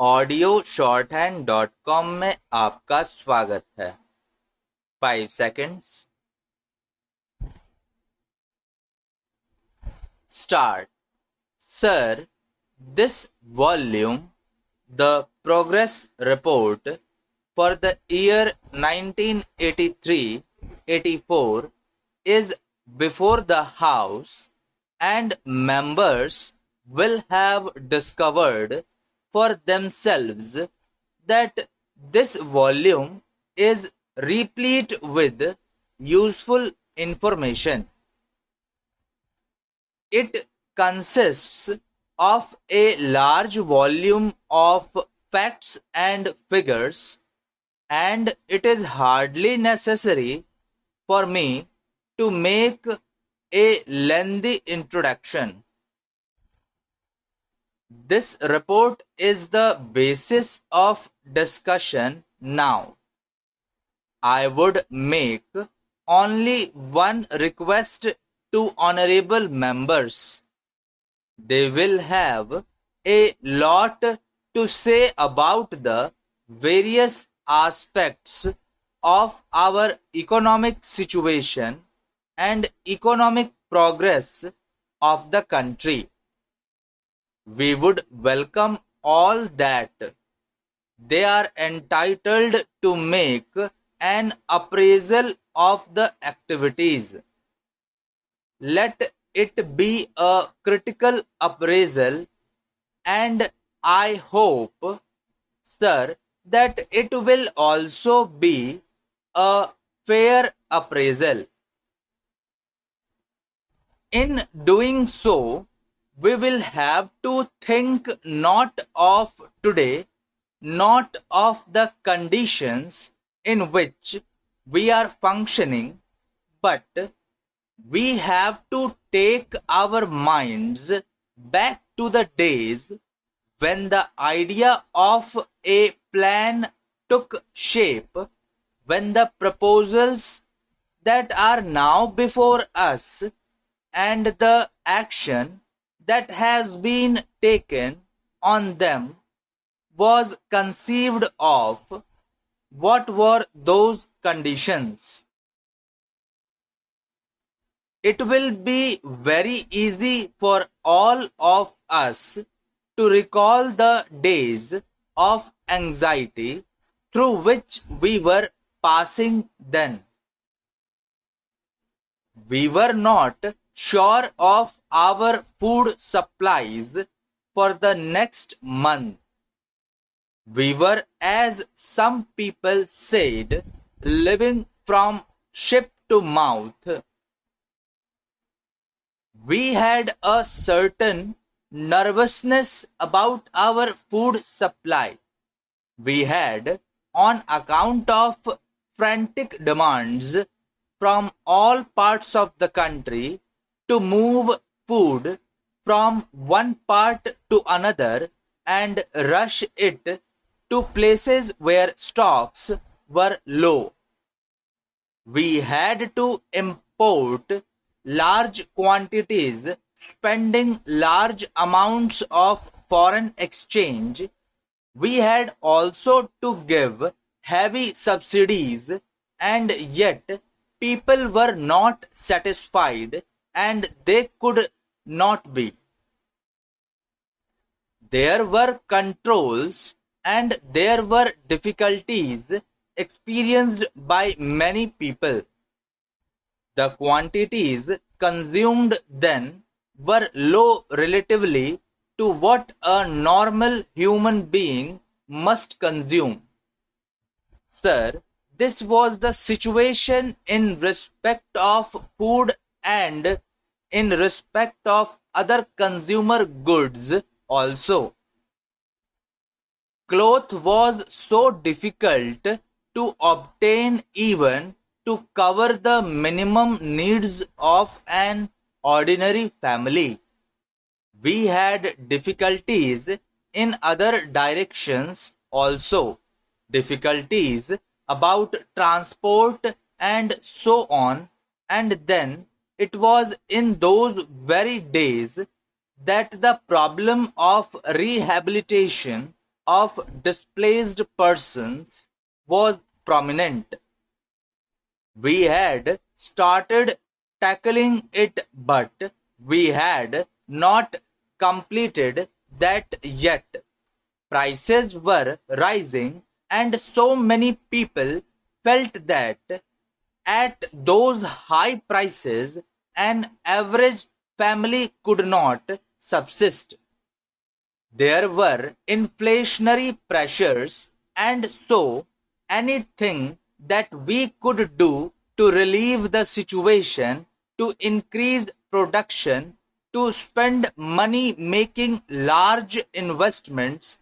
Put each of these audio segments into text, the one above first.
audio-shorthand.com में आपका स्वागत है। 5 seconds. Start. Sir, this volume, the progress report for the year 1983-84 is before the House, and members will have discovered for themselves that this volume is replete with useful information. It consists of a large volume of facts and figures, and it is hardly necessary for me to make a lengthy introduction. This report is the basis of discussion now. I would make only one request to honorable members. They will have a lot to say about the various aspects of our economic situation and economic progress of the country. We would welcome all that. They are entitled to make an appraisal of the activities. Let it be a critical appraisal, and I hope, sir, that it will also be a fair appraisal. In doing so, we will have to think not of today, not of the conditions in which we are functioning, but we have to take our minds back to the days when the idea of a plan took shape, when the proposals that are now before us and the action that has been taken on them was conceived of. What were those conditions? It will be very easy for all of us to recall the days of anxiety through which we were passing then. We were not sure of our food supplies for the next month. We were, as some people said, living from ship to mouth. We had a certain nervousness about our food supply. We had, on account of frantic demands from all parts of the country to move food from one part to another and rush it to places where stocks were low. We had to import large quantities, spending large amounts of foreign exchange. We had also to give heavy subsidies, and yet people were not satisfied, and they could not be. There were controls and there were difficulties experienced by many people. The quantities consumed then were low relatively to what a normal human being must consume. Sir, this was the situation in respect of food and in respect of other consumer goods also. Cloth was so difficult to obtain even to cover the minimum needs of an ordinary family. We had difficulties in other directions also, difficulties about transport and so on, and then it was in those very days that the problem of rehabilitation of displaced persons was prominent. We had started tackling it, but we had not completed that yet. Prices were rising, and so many people felt that at those high prices an average family could not subsist. There were inflationary pressures, and so anything that we could do to relieve the situation, to increase production, to spend money making large investments,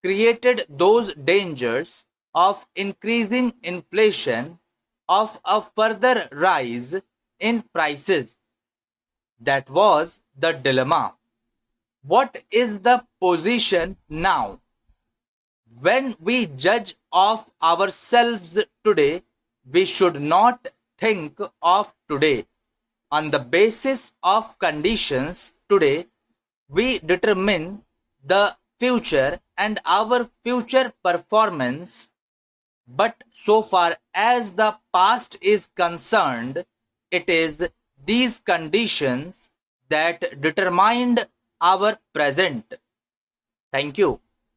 created those dangers of increasing inflation, of a further rise in prices. That was the dilemma. What is the position now? When we judge of ourselves today, we should not think of today. On the basis of conditions today, we determine the future and our future performance. But so far as the past is concerned, it is these conditions that determined our present. Thank you.